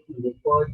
quindi poi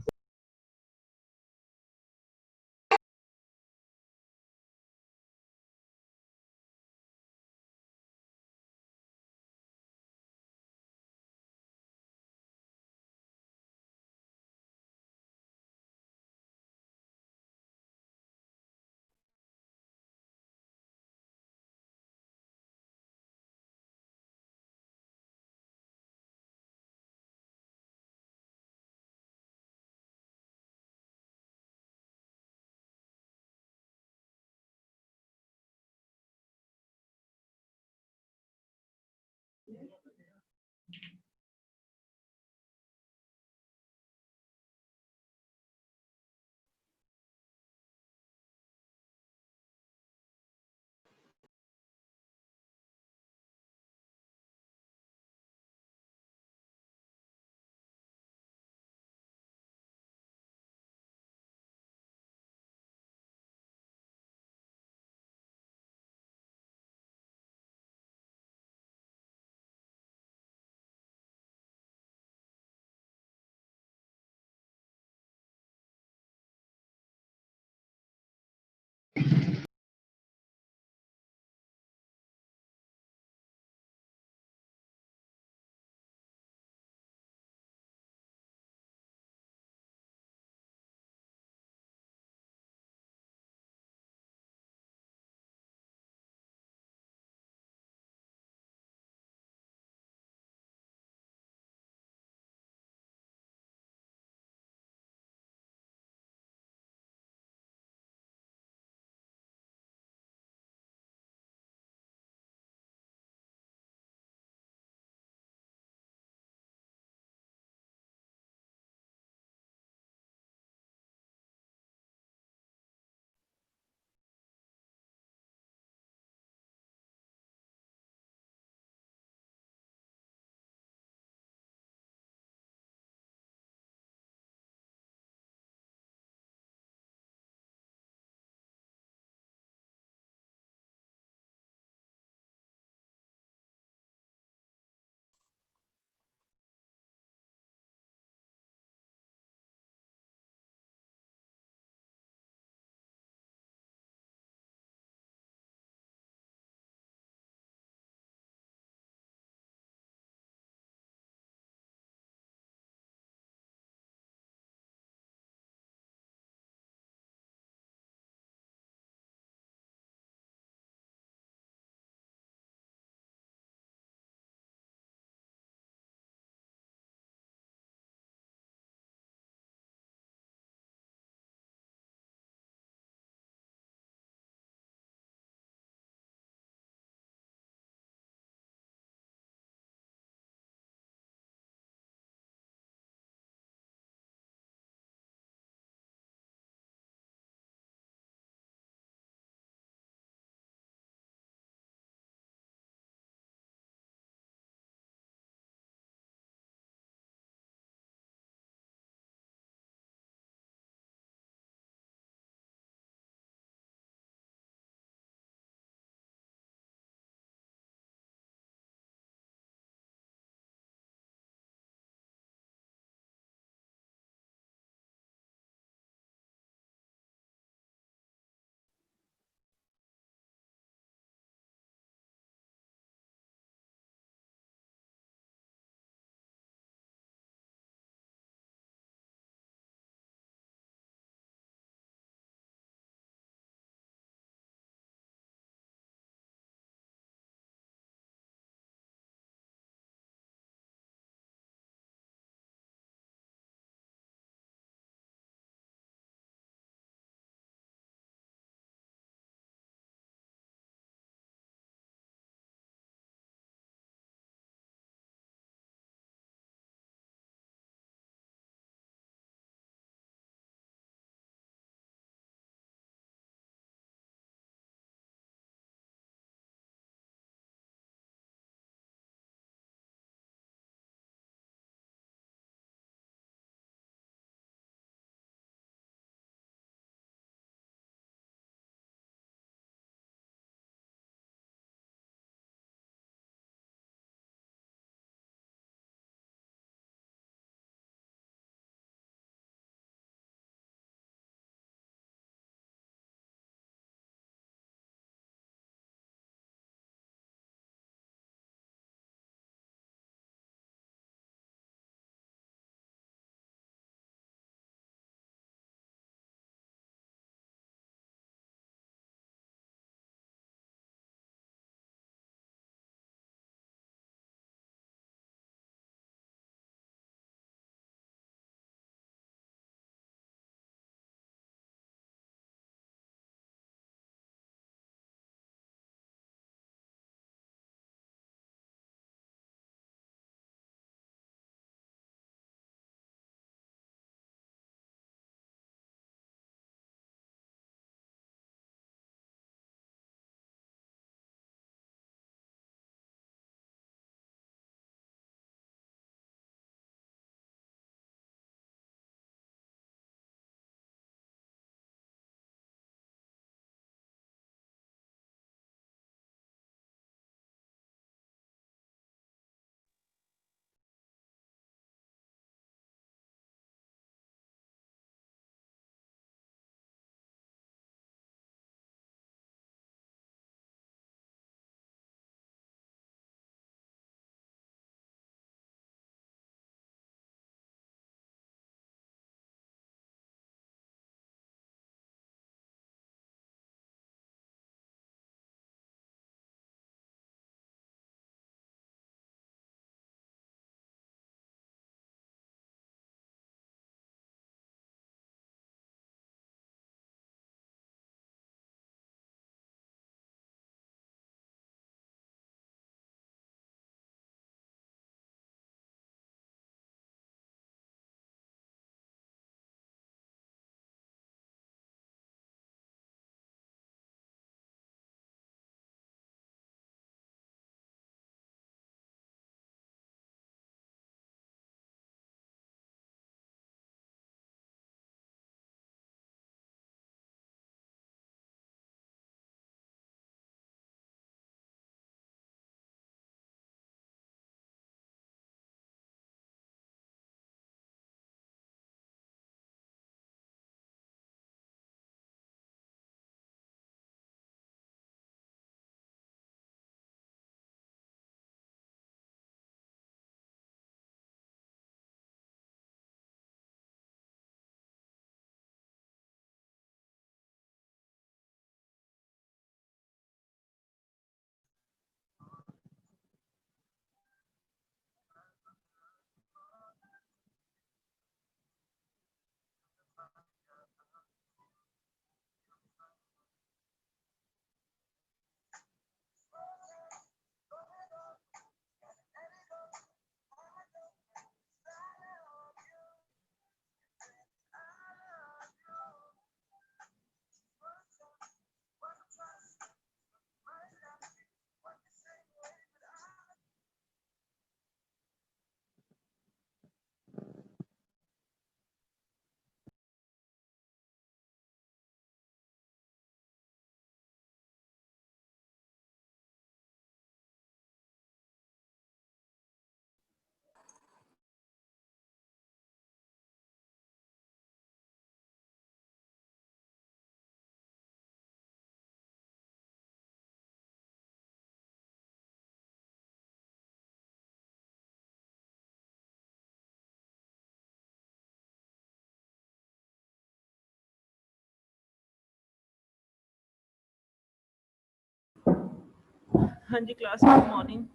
हाँ जी class, good morning.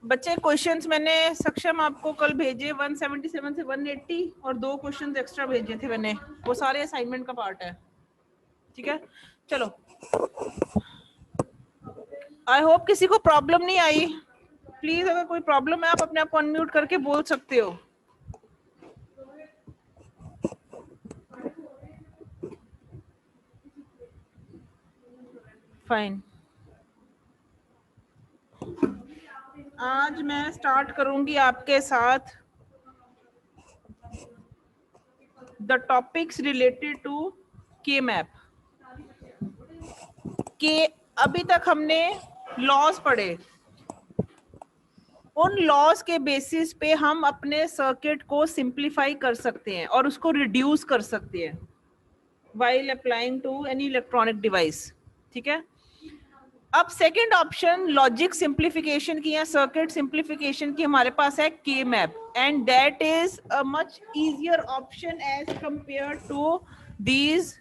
बच्चे questions मैंने सक्षम आपको कल भेजे 177 से 180 और 2 क्वेश्चंस एक्स्ट्रा भेजे थे मैंने, वो सारे असाइनमेंट का पार्ट है। ठीक है, चलो। आई होप किसी को प्रॉब्लम नहीं आई। प्लीज अगर कोई प्रॉब्लम है आप अपने आप को अनम्यूट करके बोल सकते हो। फाइन। आज मैं स्टार्ट करूंगी आपके साथ the topics related to K map के। अभी तक हमने लॉज पढ़े, उन लॉज के बेसिस पे हम अपने सर्किट को सिंप्लीफाई कर सकते हैं और उसको रिड्यूस कर सकते हैं while applying to any electronic device. ठीक है, अब सेकंड ऑप्शन लॉजिक सिंप्लीफिकेशन की या सर्किट सिंप्लीफिकेशन की हमारे पास है K map, and that is a much easier option as compare to these.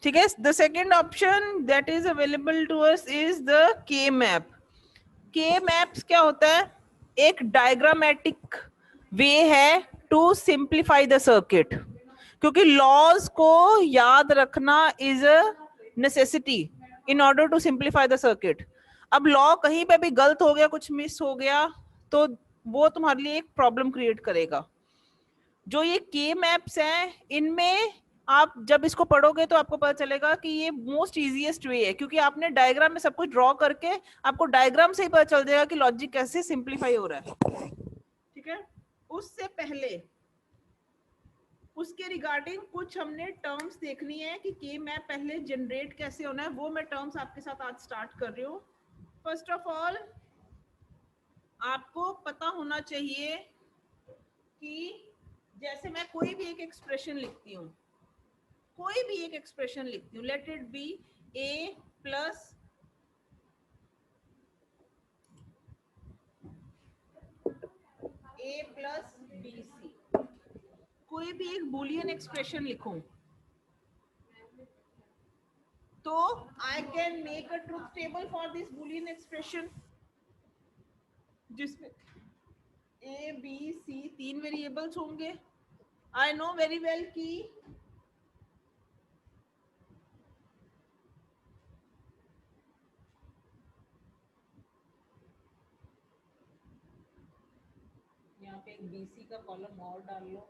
ठीक है, the second option that is available to us is the K map. K maps क्या होता है? एक डायग्रामेटिक वे है टू सिंप्लीफाई द सर्किट, क्योंकि laws को याद रखना is a necessity in order to simplify the circuit. अब लॉ कहीं पे भी गलत हो गया, कुछ मिस हो गया, तो वो तुम्हारे लिए एक प्रॉब्लम क्रिएट करेगा। जो ये के मैप्स हैं, इनमें आप जब इसको पढ़ोगे तो आपको पता चलेगा कि ये मोस्ट इजीएस्ट वे है, क्योंकि आपने डायग्राम में सब कुछ ड्रॉ करके आपको डायग्राम से ही पता चल जाएगा कि लॉजिक कैसे सिंप्लीफाई हो रहा है। ठीक है, उससे पहले उसके रिगार्डिंग कुछ हमने टर्म्स देखनी है कि के मैप पहले जनरेट कैसे होना है, वो मैं टर्म्स आपके साथ आज स्टार्ट कर रही हूँ। फर्स्ट ऑफ ऑल आपको पता होना चाहिए कि जैसे मैं कोई भी एक एक्सप्रेशन लिखती हूँ, let it be A plus B C, कोई भी एक बुलियन एक्सप्रेशन लिखूं तो I can make a truth table for this Boolean expression, जिसमें ए बी सी 3 वेरिएबल्स होंगे। आई नो वेरी वेल कि यहाँ पे एक बीसी का कॉलम और डाल लो।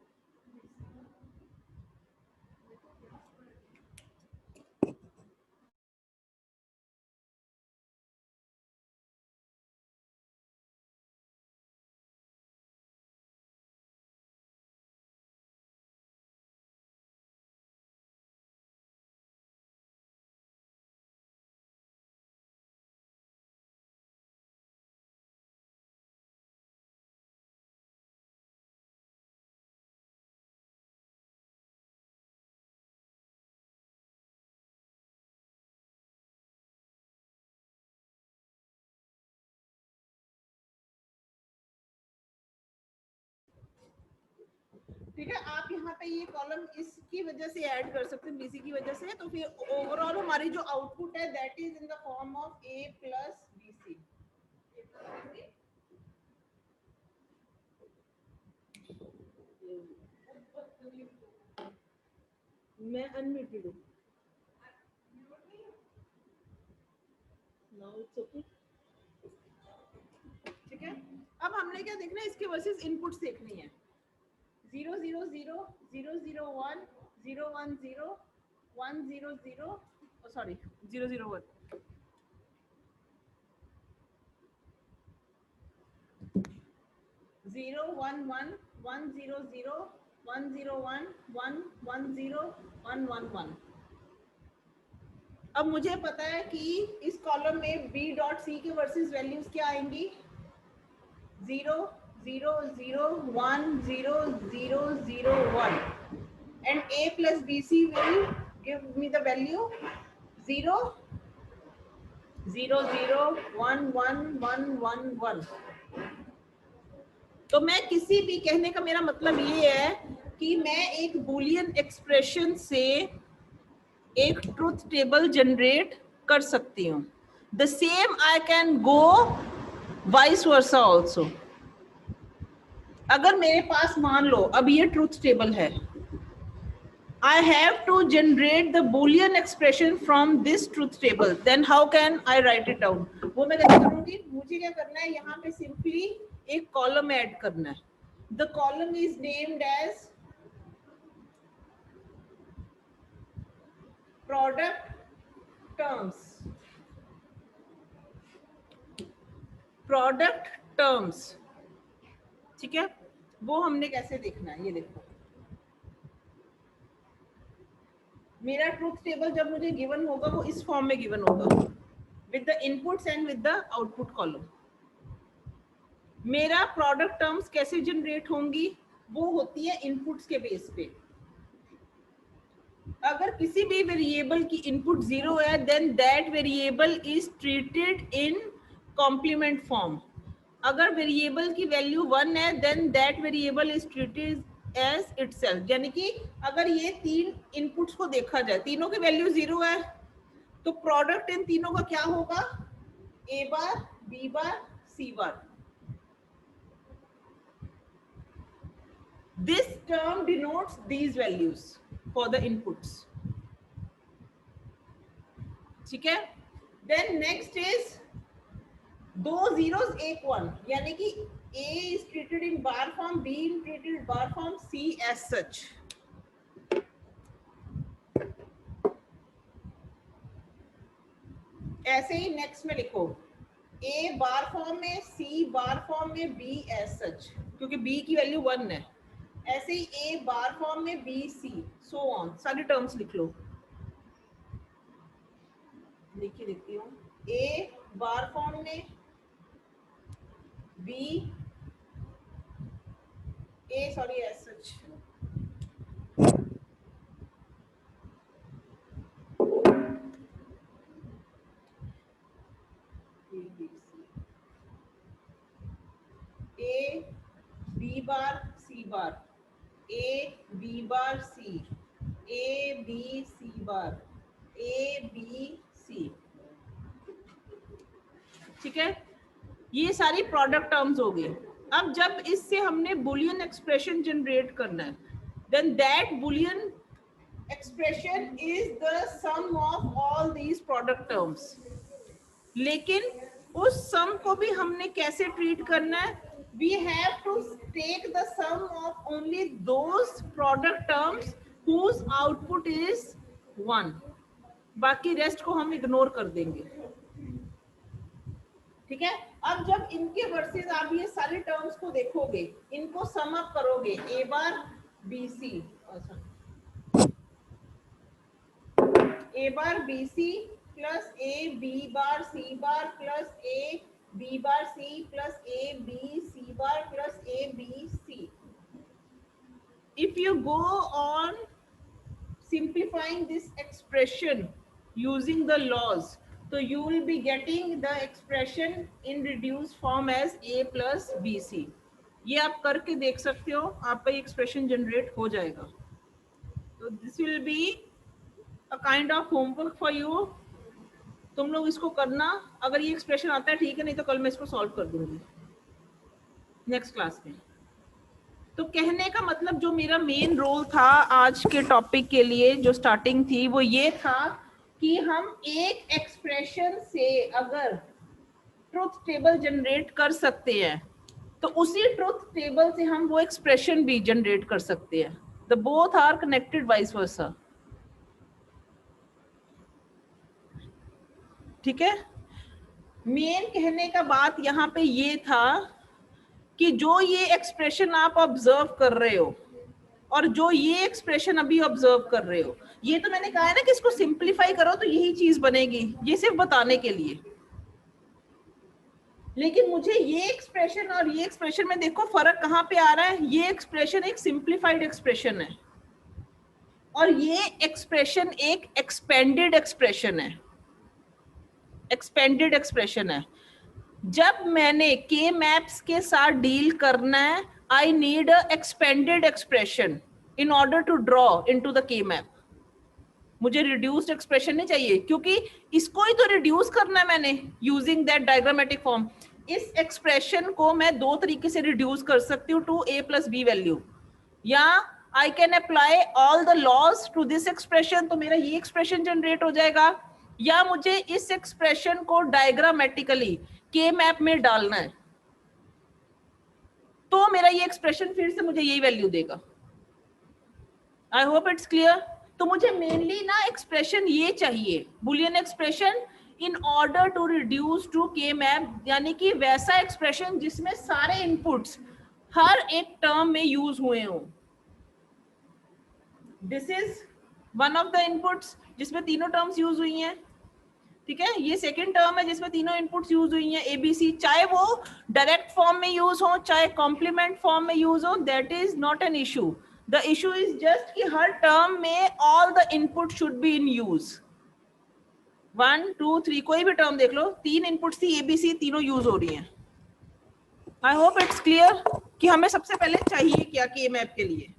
ठीक है, आप यहाँ पे ये कॉलम इसकी वजह से ऐड कर सकते हैं, बीसी की वजह से, तो फिर ओवरऑल हमारी जो आउटपुट है that is in the form of A plus BC. मैं अनम्यूटेड हूँ। Now it's okay. ठीक है, अब हमने क्या देखना है, इसके वर्सेस इनपुट्स देखनी है। 0 0 0 0 0 1 0 1 0 1 0 0 सॉरी 0 0 1 0 1 1 1 0 0 101110111। अब मुझे पता है कि इस कॉलम में बी डॉट सी के वर्सेस वैल्यूज क्या आएंगी, 0 0 0 1 0 0 0 1, and a plus bc will give me the value 0 0 0 1 1 1 1 1। तो मैं किसी भी, कहने का मेरा मतलब ये है कि मैं एक बूलियन एक्सप्रेशन से एक ट्रुथ टेबल जनरेट कर सकती हूँ। The same I can go vice versa also. अगर मेरे पास मान लो अब ये ट्रुथ टेबल है, I have to generate the boolean expression from this truth table. Then how can I write it down? वो मैं कैसे करूँगी? मुझे क्या करना है, यहाँ पे सिंपली एक कॉलम ऐड करना है। The column is named as product terms. Product terms, ठीक है? वो हमने कैसे देखना है, ये देखो। मेरा ट्रूथ टेबल जब मुझे गिवन होगा वो इस फॉर्म में गिवन होगा, with the inputs and with the output column. मेरा प्रोडक्ट टर्म्स कैसे जनरेट होंगी, वो होती है इनपुट्स के बेस पे। अगर किसी भी वेरिएबल की इनपुट 0 है, then that variable is treated in complement form. अगर वेरिएबल की वैल्यू 1 है, then that variable is treated as itself. यानी कि अगर ये तीन इनपुट्स को देखा जाए, तीनों की वैल्यू 0 है, तो प्रोडक्ट इन तीनों का क्या होगा, A bar, B bar, C bar. This term denotes these values for the inputs. ठीक है? Then next is दो zeros एक 1, यानी कि A is treated in bar form, B is treated in bar form, C as such. ऐसे ही next में लिखो A bar form में, C बार फॉर्म में, B as such, क्योंकि B की वैल्यू 1 है। ऐसे ही A बार फॉर्म में, B C, सो ऑन, सारी टर्म्स लिख लो। लिखी देती हूँ, A बार फॉर्म में, B A sorry as such, A B bar C bar, A B bar C, A B C bar, A B C, ठीक है? ये सारी प्रोडक्ट टर्म्स हो गई। अब जब इससे हमने बुलियन एक्सप्रेशन जनरेट करना है, then that Boolean expression is the sum of all these product terms. लेकिन उस सम को भी हमने कैसे ट्रीट करना है, we have to take the sum of only those product terms whose output is 1, बाकी रेस्ट को हम इग्नोर कर देंगे। ठीक है? अब जब इनके वर्सेस आप ये सारे टर्म्स को देखोगे, इनको सम अप करोगे, A bar B C, A bar B C plus A B bar C bar plus A B bar C plus A B C bar plus A B C. If you go on simplifying this expression using the laws, so you will be getting the expression in reduced form as a plus bc. ये आप करके देख सकते हो, आपका ये expression generate हो जाएगा। तो this will be a kind of homework for you. तुम लोग इसको करना, अगर ये एक्सप्रेशन आता है ठीक है, नहीं तो कल मैं इसको सॉल्व कर दूंगी नेक्स्ट क्लास में। तो कहने का मतलब जो मेरा मेन रोल था आज के टॉपिक के लिए, जो स्टार्टिंग थी, वो ये था कि हम एक एक्सप्रेशन से अगर ट्रुथ टेबल जनरेट कर सकते हैं, तो उसी ट्रुथ टेबल से हम वो एक्सप्रेशन भी जनरेट कर सकते हैं। The both are connected vice versa. ठीक है? मेन कहने का बात यहाँ पे ये था कि जो ये एक्सप्रेशन आप ऑब्जर्व कर रहे हो और जो ये एक्सप्रेशन अभी ऑब्जर्व कर रहे हो, ये तो मैंने कहा है ना कि इसको सिंप्लीफाई करो तो यही चीज बनेगी, ये सिर्फ बताने के लिए। लेकिन मुझे ये एक्सप्रेशन और ये एक्सप्रेशन में देखो फर्क कहाँ पे आ रहा है। ये एक्सप्रेशन एक सिंप्लीफाइड एक्सप्रेशन है और ये एक्सप्रेशन एक एक्सपेंडेड एक्सप्रेशन है, एक्सपेंडेड एक्सप्रेशन है। जब मैंने के मैप्स के साथ डील करना है, I need a expanded expression in order to draw into the K map. मुझे रिड्यूस्ड एक्सप्रेशन नहीं चाहिए, क्योंकि इसको ही तो रिड्यूस करना है मैंने यूजिंग दैट डायग्रामेटिक फॉर्म। इस एक्सप्रेशन को मैं दो तरीके से रिड्यूस कर सकती हूँ to a plus B value, या I can apply all the laws to this expression, तो मेरा ये एक्सप्रेशन जनरेट हो जाएगा, या मुझे इस एक्सप्रेशन को डायग्रामेटिकली के मैप में डालना है तो मेरा ये एक्सप्रेशन फिर से मुझे यही वैल्यू देगा। I hope it's clear. तो मुझे मेनली ना एक्सप्रेशन ये चाहिए, Boolean expression in order to reduce to K map, यानी कि वैसा एक्सप्रेशन जिसमें सारे इनपुट्स हर एक टर्म में यूज हुए हों। This is one of the inputs जिसमें तीनों टर्म्स यूज हुई हैं, ठीक है। ये सेकंड टर्म है जिसमें तीनों इनपुट्स यूज हुई हैं एबीसी, चाहे वो डायरेक्ट फॉर्म में यूज हो चाहे कॉम्प्लीमेंट फॉर्म में यूज हो, that is not an issue. The issue is just कि हर टर्म में all the input should be in use. 1 2 3 कोई भी टर्म देख लो, तीन इनपुट्स थी एबीसी, तीनों यूज हो रही हैं। आई होप इट्स क्लियर कि हमें सबसे पहले चाहिए क्या के मैप के लिए।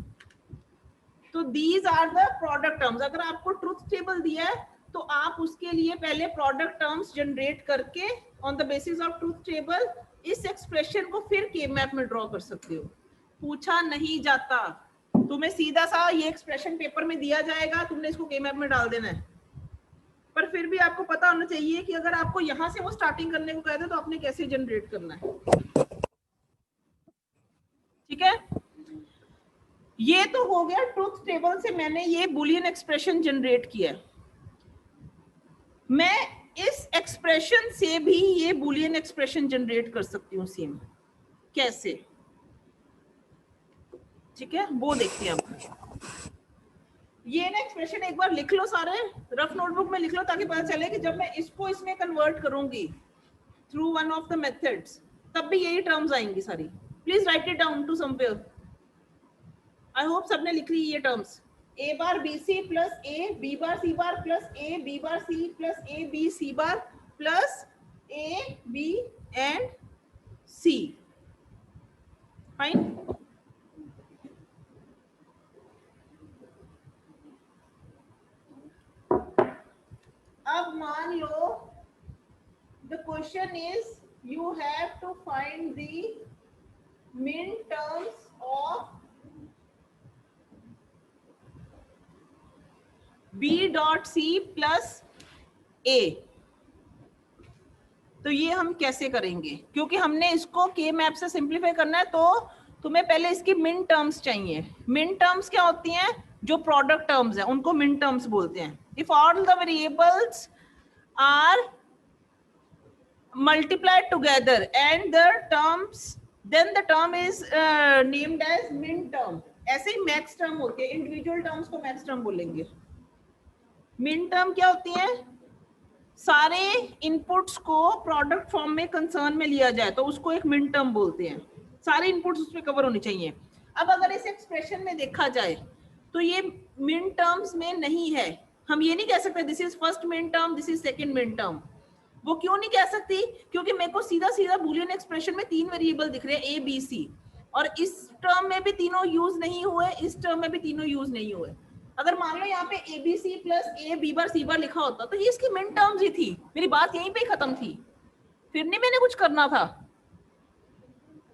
तो these are the product terms. अगर आपको ट्रुथ टेबल दिया है तो आप उसके लिए पहले प्रोडक्ट टर्म्स जनरेट करके on the basis of truth table इस एक्सप्रेशन को फिर के मैप में ड्रॉ कर सकते हो। पूछा नहीं जाता, तुम्हें सीधा सा ये एक्सप्रेशन पेपर में दिया जाएगा, तुमने इसको के मैप में डाल देना है। पर फिर भी आपको पता होना चाहिए कि अगर आपको यहां से वो स्टार्टिंग करने को कहते तो आपने कैसे जनरेट करना है, ठीक है। ये तो हो गया ट्रुथ टेबल से मैंने ये बुलियन एक्सप्रेशन जनरेट किया। मैं इस एक्सप्रेशन से भी ये बुलियन एक्सप्रेशन जनरेट कर सकती हूँ सेम। कैसे, ठीक है, वो देखते हैं अब। ये ना एक्सप्रेशन एक बार लिख लो, सारे रफ नोटबुक में लिख लो, ताकि पता चले कि जब मैं इसको इसमें कन्वर्ट करूंगी through one of the methods तब भी यही टर्म्स आएंगी सारी। Please write it down to somewhere. I hope सबने लिख ली ये terms. a bar B C plus A B bar C bar plus A B bar C plus A B C bar plus A B and C. Fine. अब मान लो the question is you have to find the minterms b dot c plus a। तो ये हम कैसे करेंगे, क्योंकि हमने इसको के मैप से सिंप्लीफाई करना है, तो तुम्हें पहले इसकी मिन टर्म्स चाहिए। मिन टर्म्स क्या होती हैं, जो प्रोडक्ट टर्म्स हैं उनको मिन टर्म्स बोलते हैं। If all the variables are multiplied together and the terms, then the term is named as min term। ऐसे ही मैक्स टर्म होते हैं, इंडिविजुअल टर्म्स को मैक्स टर्म बोलेंगे। मिन टर्म क्या होती है, सारे इनपुट्स को प्रोडक्ट फॉर्म में कंसर्न में लिया जाए तो उसको एक मिन टर्म बोलते हैं। सारे इनपुट्स उसमें कवर होने चाहिए। अब अगर इस एक्सप्रेशन में देखा जाए तो ये मिन टर्म्स में नहीं है। हम ये नहीं कह सकते this is first min term, this is second min term. वो क्यों नहीं कह सकती, क्योंकि मेरे को सीधा सीधा बूलियन एक्सप्रेशन में तीन वेरिएबल दिख रहे हैं ए बी सी, और इस टर्म में भी तीनों यूज नहीं हुए, इस टर्म में भी तीनों यूज नहीं हुए। अगर मान लो यहाँ पे A B C plus A B bar C bar लिखा होता तो ये इसकी मिन टर्म्स ही थी, मेरी बात यहीं पे ही खत्म थी, फिर नहीं मैंने कुछ करना था।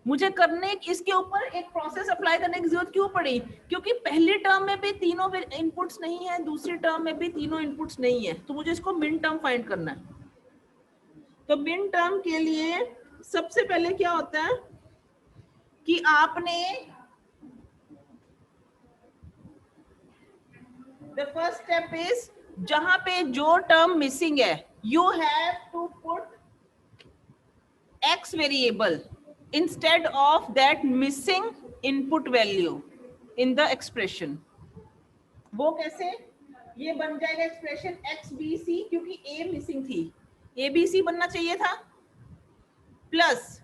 मुझे करने इसके ऊपर एक प्रोसेस अप्लाई करने की जरूरत क्यों पड़ी, क्योंकि पहली टर्म में भी तीनों इनपुट्स नहीं है, दूसरी टर्म में भी तीनों इनपुट्स नहीं है, तो मुझे इसको मिन टर्म फाइंड करना है। तो मिन टर्म के लिए सबसे पहले क्या होता है कि आपने द फर्स्ट स्टेप इज, जहां पे जो टर्म मिसिंग है you have to put X variable instead of that missing input value. In the expression. वो कैसे? ये बन जाएगा एक्सप्रेशन एक्स बी सी, क्योंकि ए मिसिंग थी, ए बी सी बनना चाहिए था, प्लस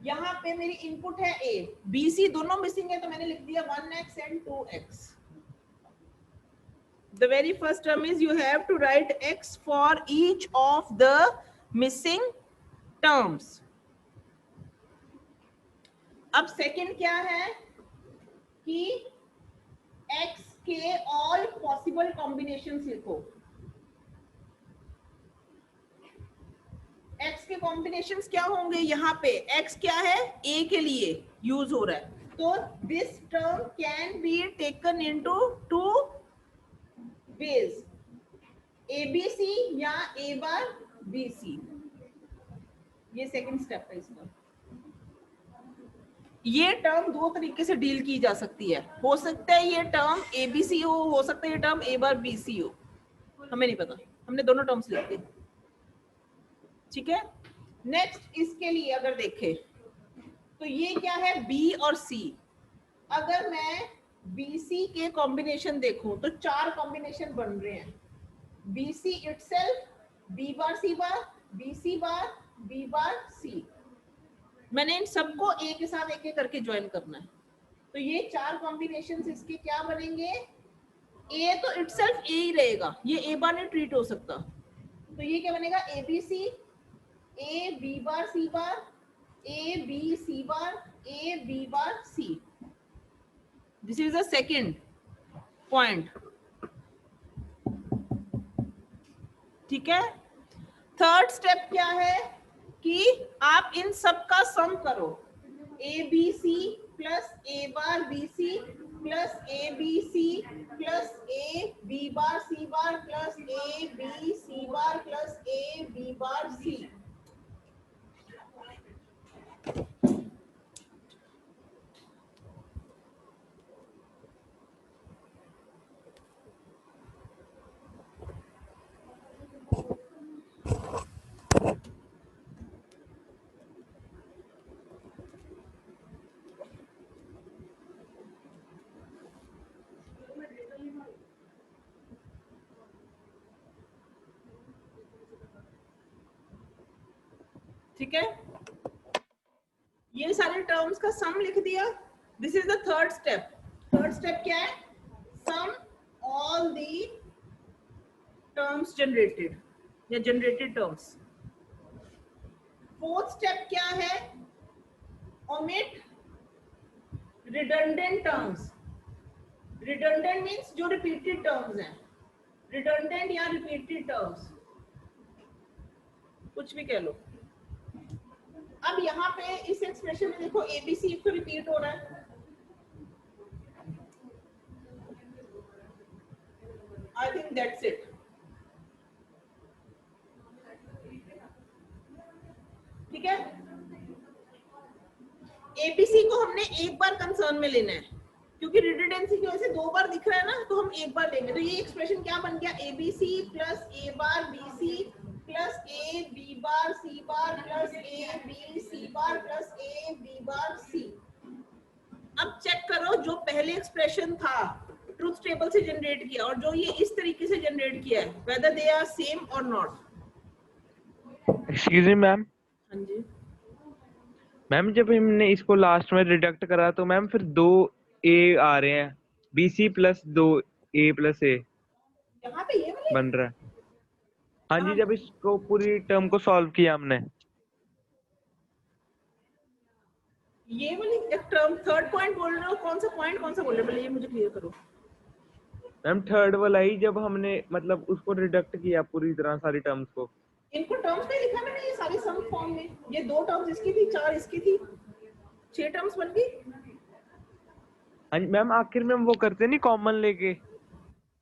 यहाँ पे मेरी इनपुट है ए, बी सी दोनों मिसिंग है, तो मैंने लिख दिया 1x and 2x. The very first term is you have to write x for each of the missing terms. अब सेकंड क्या है कि x के all possible combinations लिखो। x के कॉम्बिनेशंस क्या होंगे? यहाँ पे x क्या है? a के लिए यूज हो रहा है, तो this term can be taken into two ways, ABC या A बार BC। ये सेकंड स्टेप है इसका। ये टर्म दो तरीके से डील की जा सकती है, हो सकता है ये टर्म ABC हो सकता है ये टर्म A बार BC हो, हमें नहीं पता, हमने दोनों टर्म्स लिख दिए, ठीक है। नेक्स्ट इसके लिए अगर देखें तो ये क्या है, B और C। अगर मैं BC के कॉम्बिनेशन देखूं तो 4 कॉम्बिनेशन बन रहे हैं, BC itself, B bar C बार, BC बार, B बार C। मैंने इन सबको A के साथ एक एक करके ज्वाइन करना है, तो ये 4 कॉम्बिनेशंस इसके क्या बनेंगे? A तो itself A ही रहेगा, ये A बार नहीं ट्रीट हो सकता, तो ये क्या बनेगा? ABC, A B bar C bar, A B C bar, A B bar C। This is the second point, ठीक है। थर्ड स्टेप क्या है कि आप इन सब का सम करो, A B C plus A bar B C plus A B C plus A B bar C bar plus A B C bar plus A B bar C. ठीक है, ये सारे टर्म्स का सम लिख दिया। This is the third step. Third step क्या है? Sum all the terms generated या जनरेटेड टर्म्स। फोर्थ स्टेप क्या है? Omit redundant terms. Redundant means जो रिपीटेड टर्म्स हैं, रिडंडेंट या रिपीटेड टर्म्स, कुछ भी कह लो। अब यहाँ पे इस एक्सप्रेशन में देखो ABC तो रिपीट हो रहा है, आई थिंक दैट्स इट। ठीक है, ABC को हमने एक बार कंसर्न में लेना है, क्योंकि रिडंडेंसी की वजह से 2 बार दिख रहा है ना, तो हम एक बार लेंगे। तो ये एक्सप्रेशन क्या बन गया? ABC plus A bar BC plus A B bar C bar plus A B C bar plus A B bar C। अब चेक करो, जो पहले एक्सप्रेशन था ट्रुथ टेबल से जनरेट किया और जो ये इस तरीके से जनरेट किया है, whether they are same or not। Excuse me ma'am. हाँ जी मैम, जब हमने इसको लास्ट में रिडक्ट करा तो मैम फिर 2 A आ रहे हैं, BC plus 2 A plus A यहाँ पे ये वाले बन रहा है। हाँ जी, जब इसको पूरी टर्म को सॉल्व किया हमने। ये वाली टर्म थर्ड पॉइंट बोल रहे हो? कौन सा पॉइंट कौन सा बोल रहे हो? पहले ये मुझे क्लियर करो। मैम थर्ड वाला ही, जब हमने मतलब उसको रिडक्ट किया पूरी तरह सारी टर्म्स को। इनको टर्म्स में लिखा मैंने ये सारी सम फॉर्म में। ये 2 टर्म्स इसकी थी, 4 इसकी थी, 6 टर्म्स बन गई। हाँ जी मैम, आखिर में हम वो करते नहीं कॉमन लेके।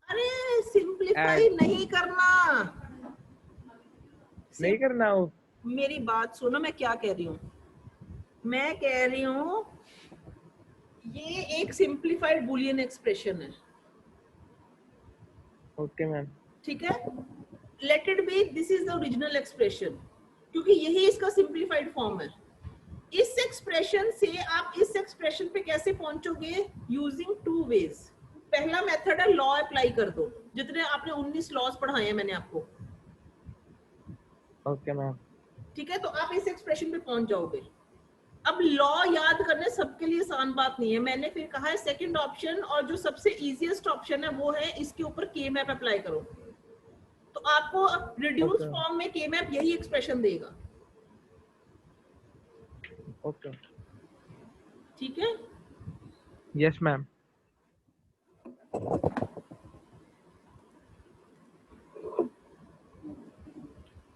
अरे सिंपलीफाई नहीं करना, नहीं करना वो। मेरी बात सुनो, मैं क्या कह रही हूँ। मैं कह रही हूँ ये एक सिंपलीफाइड बुलियन एक्सप्रेशन है। Okay ma'am. ठीक है, late it B this is the original expression, क्योंकि यही इसका सिंपलीफाइड फॉर्म है। इस एक्सप्रेशन से आप इस एक्सप्रेशन पे कैसे पहुंचोगे? Using two ways. पहला मेथड है लॉ अप्लाई कर दो, जितने आपने 19 लॉज पढ़ाए हैं मैंने आपको, ओके मैम। ठीक है? तो आप इस एक्सप्रेशन पे पहुंच जाओगे। अब लॉ याद करने सबके लिए आसान बात नहीं है, मैंने फिर कहा है सेकंड ऑप्शन और जो सबसे इजीएस्ट ऑप्शन है वो है इसके ऊपर के मैप अप्लाई करो, तो आपको रिड्यूस ओके फॉर्म में के मैप यही एक्सप्रेशन देगा, ओके। ठीक है? Yes ma'am.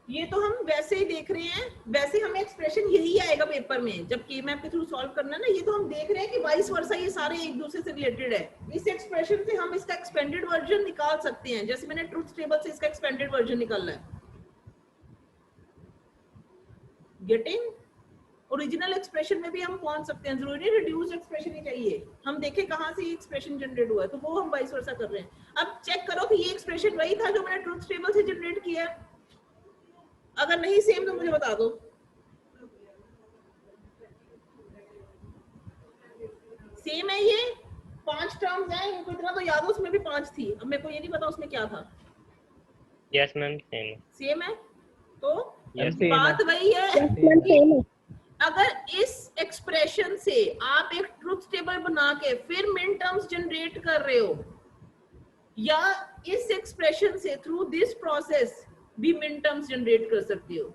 ये तो हम वैसे ही देख रहे हैं, वैसे हमें एक्सप्रेशन यही आएगा पेपर में जब के मैप के थ्रू सॉल्व करना है ना। ये तो हम देख रहे हैं कि वाइस वर्सा ये सारे एक दूसरे से रिलेटेड है। इस एक्सप्रेशन से हम इसका एक्सपेंडेड वर्जन निकाल सकते हैं, जैसे मैंने ट्रुथ टेबल से इसका एक्सपेंडेड वर्जन निकाला है। गेटिंग? ओरिजिनल एक्सप्रेशन में भी हम पहुंच सकते हैं, जरूरी नहीं रिड्यूस्ड एक्सप्रेशन ही चाहिए। हम देखें कहां से ये एक्सप्रेशन जनरेट हुआ है, तो वो हम वाइस वर्सा कर रहे हैं। अब चेक करो कि ये एक्सप्रेशन वही था जो मैंने ट्रुथ टेबल से जनरेट किया है। अगर नहीं सेम तो मुझे बता दो। सेम है, ये 5 टर्म्स हैं, इनको इतना तो याद हो, उसमें भी 5 थी। अब मेरे को ये नहीं पता उसमें क्या था। Yes ma'am same. सेम है, तो Yes, same बात है। वही है मैम कि सेम है। अगर इस एक्सप्रेशन से आप एक ट्रुथ टेबल बना के फिर मिन टर्म्स जनरेट कर रहे हो, या इस एक्सप्रेशन से थ्रू दिस प्रोसेस भी मिन टर्म्स जनरेट कर सकते हो,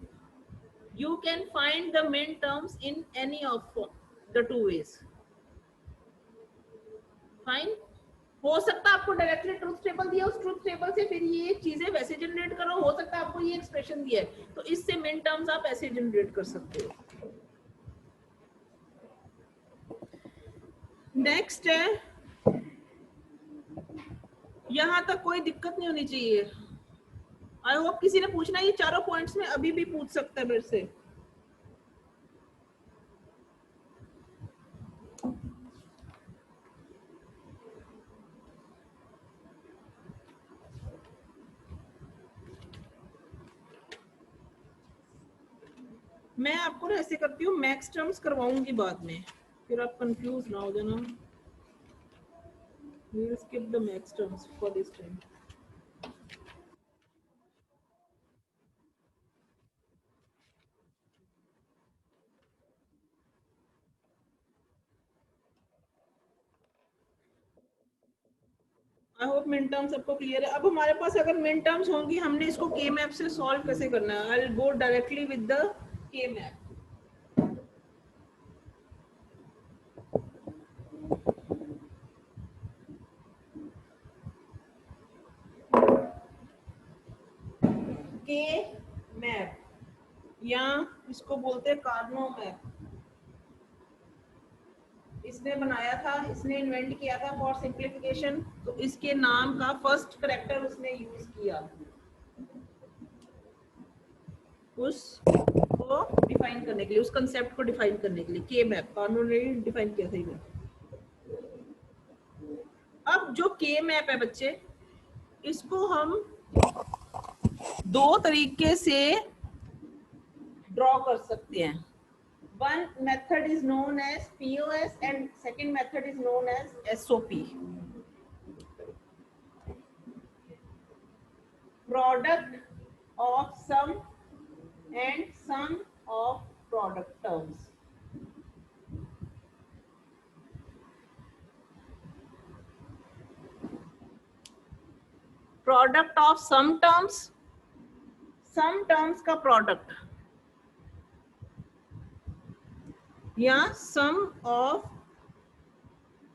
you can find the min terms in any of the two ways. Fine? हो सकता है आपको डायरेक्टली ट्रुथ टेबल दिया, उस ट्रुथ टेबल से फिर ये चीजें वैसे जनरेट करो, हो सकता है आपको ये एक्सप्रेशन दिया है तो इससे मिन टर्म्स आप ऐसे जनरेट कर सकते हो। नेक्स्ट है, यहां तक कोई दिक्कत नहीं होनी चाहिए। आई होप किसी ने पूछना है, ये चारों पॉइंट्स में अभी भी पूछ सकता है मेरे से। मैं आपको ना ऐसे करती हूँ, मैक्स टर्म्स करवाऊंगी बाद में, फिर आप कंफ्यूज ना हो जाना। We will skip the max terms for this time. I hope मिन टर्म्स सबको क्लियर है। अब हमारे पास अगर मिन टर्म्स होंगी, हमने इसको के मैप से सॉल्व कैसे करना है? I will go directly with the K map. के मैप या इसको बोलते हैं कार्नो मैप, इसने बनाया था, इसने इन्वेंट किया था फॉर सिंप्लीफिकेशन, तो इसके नाम का फर्स्ट कैरेक्टर उसने यूज किया उसको डिफाइन करने के लिए, उस कंसेप्ट को डिफाइन करने के लिए। के मैप कार्नो ने डिफाइन किया था ये। अब जो के मैप है बच्चे, इसको हम दो तरीके से ड्रॉ कर सकते हैं। One method is known as POS and second method is known as SOP. Product of sum and sum of product terms. Product of sum terms का product या sum of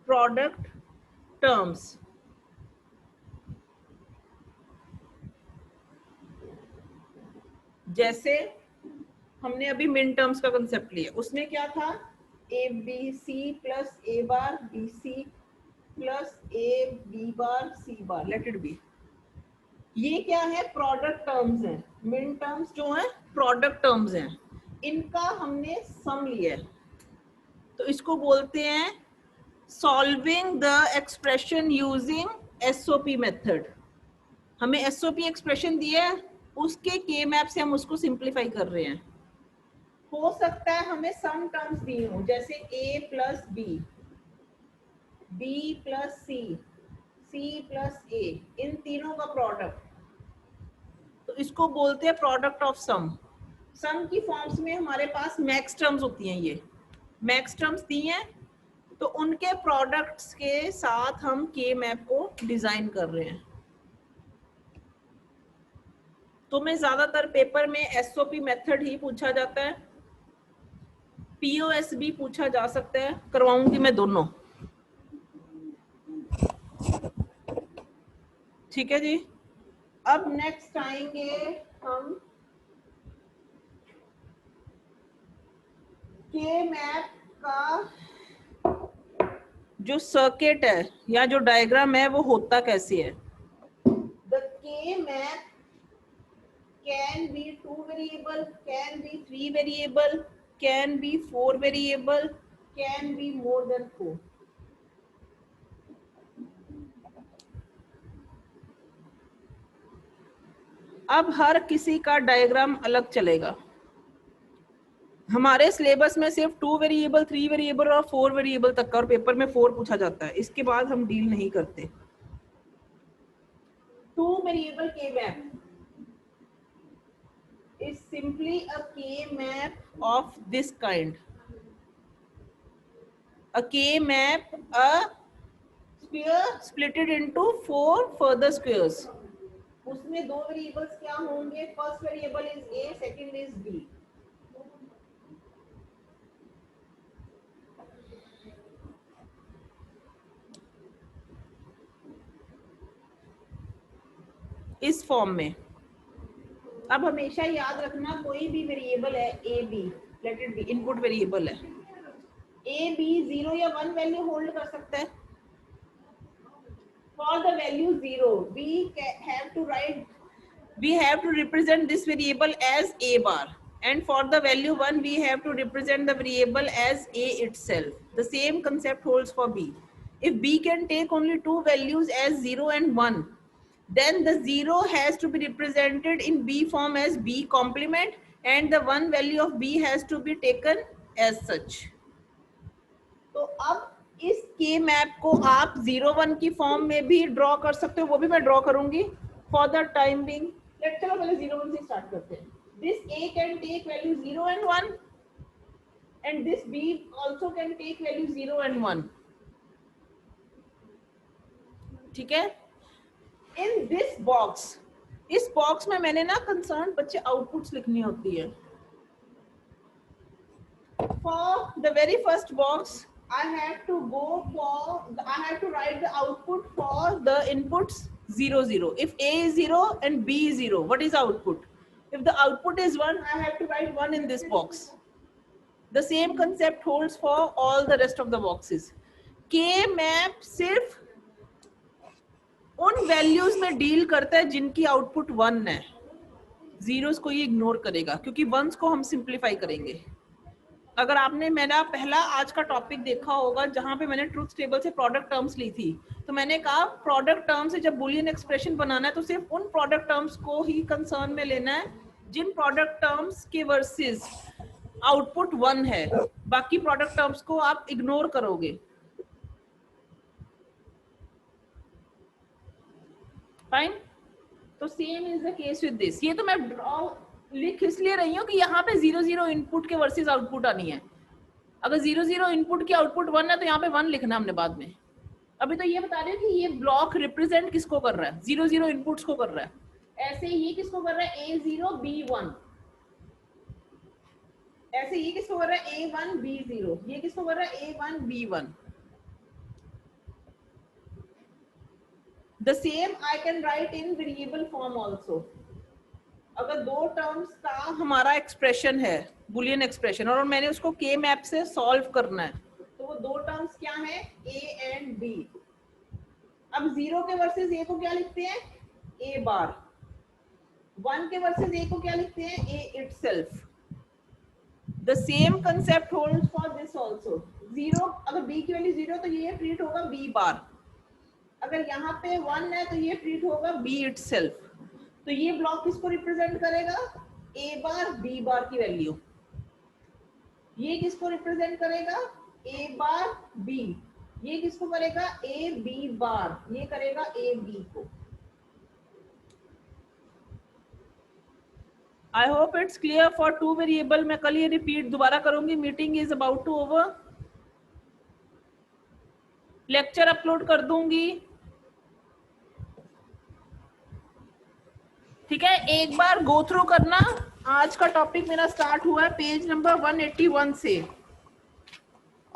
product terms। जैसे हमने अभी मिन terms का concept लिया, उसमें क्या था? A B C plus A bar B C plus A B bar C bar, let it be. ये क्या है? प्रोडक्ट टर्म्स हैं। मिन टर्म्स जो है प्रोडक्ट टर्म्स हैं, इनका हमने सम लिया है, तो इसको बोलते हैं solving the expression using SOP method. हमें एसओपी एक्सप्रेशन दिया है, उसके के मैप से हम उसको सिंप्लीफाई कर रहे हैं। हो सकता है हमें सम टर्म्स दी हो, जैसे a plus B, b plus C, c plus a, इन तीनों का प्रोडक्ट, तो इसको बोलते हैं प्रोडक्ट ऑफ सम। सम की फॉर्म्स में हमारे पास मैक्स टर्म्स होती हैं, ये मैक्स टर्म्स दी हैं, तो उनके प्रोडक्ट्स के साथ हम के मैप को डिजाइन कर रहे हैं। तो मैं ज्यादातर पेपर में एसओपी मेथड ही पूछा जाता है, पीओएस भी पूछा जा सकता है, करवाऊंगी मैं दोनों। ठीक है जी। अब नेक्स्ट आएंगे हम के मैप का जो सर्किट है या जो डायग्राम है वो होता कैसे है। The K map can be 2 variable, can be 3 variable, can be 4 variable, can be more than 4. अब हर किसी का डायग्राम अलग चलेगा। हमारे सिलेबस में सिर्फ 2 वेरिएबल, 3 वेरिएबल और 4 वेरिएबल तक का, और पेपर में 4 पूछा जाता है, इसके बाद हम डील नहीं करते। 2 वेरिएबल के map is simply a K-map of this kind. A K-map, a square splitted into 4 further squares. उसमें दो वेरिएबल्स क्या होंगे, first variable is a, second is b. इस फॉर्म में। अब हमेशा याद रखना, कोई भी वेरिएबल है A B, let it be input variable है, ए बी 0 या 1 वैल्यू होल्ड कर सकता है। For the value 0 we have to represent this variable as a bar, and for the value 1 we have to represent the variable as a itself. The same concept holds for b. If b can take only two values as 0 and 1, then the 0 has to be represented in b form as b complement, and the one value of b has to be taken as such. तो अब इस के map को आप 0-1 की form में भी draw कर सकते हो, वो भी मैं ड्रॉ करूंगी फॉर द टाइम बिंग। चलो पहले 0-1 से स्टार्ट करते हैं। This a can take value 0 and 1, and this b also can take value 0 and 1. ठीक है। इन दिस बॉक्स, इस बॉक्स में मैंने ना कंसर्न बच्चे आउटपुट्स लिखनी होती है। For the very first box, I have to write the output for the inputs 0, 0. If A is 0 and B is 0, what is the output? If the output is 1, I have to write 1 in this box. The same concept holds for all the rest of the boxes. K map सिर्फ उन values में deal करता है जिनकी output 1 है, zeros को ये ignore करेगा, क्योंकि वंस को हम सिंप्लीफाई करेंगे। अगर आपने मेरा पहला आज का टॉपिक देखा होगा जहां पे मैंने ट्रुथ टेबल से प्रोडक्ट टर्म्स ली थी, तो मैंने कहा प्रोडक्ट टर्म से जब बुलियन एक्सप्रेशन बनाना है तो सिर्फ उन प्रोडक्ट टर्म्स को ही कंसर्न में लेना है जिन प्रोडक्ट टर्म्स के वर्सेस आउटपुट 1 है, बाकी प्रोडक्ट टर्म्स को आप इग्नोर करोगे। फाइन। तो same is the case with this. ये तो मैं लिख इसलिए रही हूँ कि यहाँ पे 0, 0 इनपुट के वर्सेस आउटपुट आनी है। अगर 0, 0 इनपुट की आउटपुट 1 है तो यहाँ पे 1 लिखना हमने बाद में। अभी तो ये बता रहे हो कि ये ब्लॉक रिप्रेजेंट किसको कर रहा है, 0, 0 इनपुट्स को कर रहा है। ऐसे ये किसको कर रहा है, A0 B1। ऐसे ये किसको कर रहा है, A1 B0। ये किसको कर रहा है, A1 B1। The same I can write in variable form also. अगर दो टर्म्स का हमारा एक्सप्रेशन है, बुलियन एक्सप्रेशन, और मैंने उसको के मैप से सॉल्व करना है, तो वो दो टर्म्स क्या है, a एंड b। अब 0 के वर्सेस a को क्या लिखते हैं, a बार। 1 के वर्सेस a को क्या लिखते हैं, a itself। The same concept holds for this also. 0, अगर b की वैल्यू 0 तो ये ट्रीट होगा b बार। अगर यहाँ पे 1 है तो ये ट्रीट होगा b itself। तो ये ब्लॉक किसको रिप्रेजेंट करेगा, a बार b बार की वैल्यू। ये किसको रिप्रेजेंट करेगा, ए बार बी, ये किसको करेगा, ए बी बार, ये करेगा ए बी को। I hope it's clear for two variable. मैं कल ये रिपीट दोबारा करूंगी, meeting is about to over, lecture upload कर दूंगी, ठीक है। एक बार गो थ्रू करना, आज का टॉपिक मेरा स्टार्ट हुआ है पेज नंबर 181 से,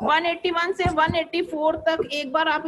181 से 184 तक एक बार आप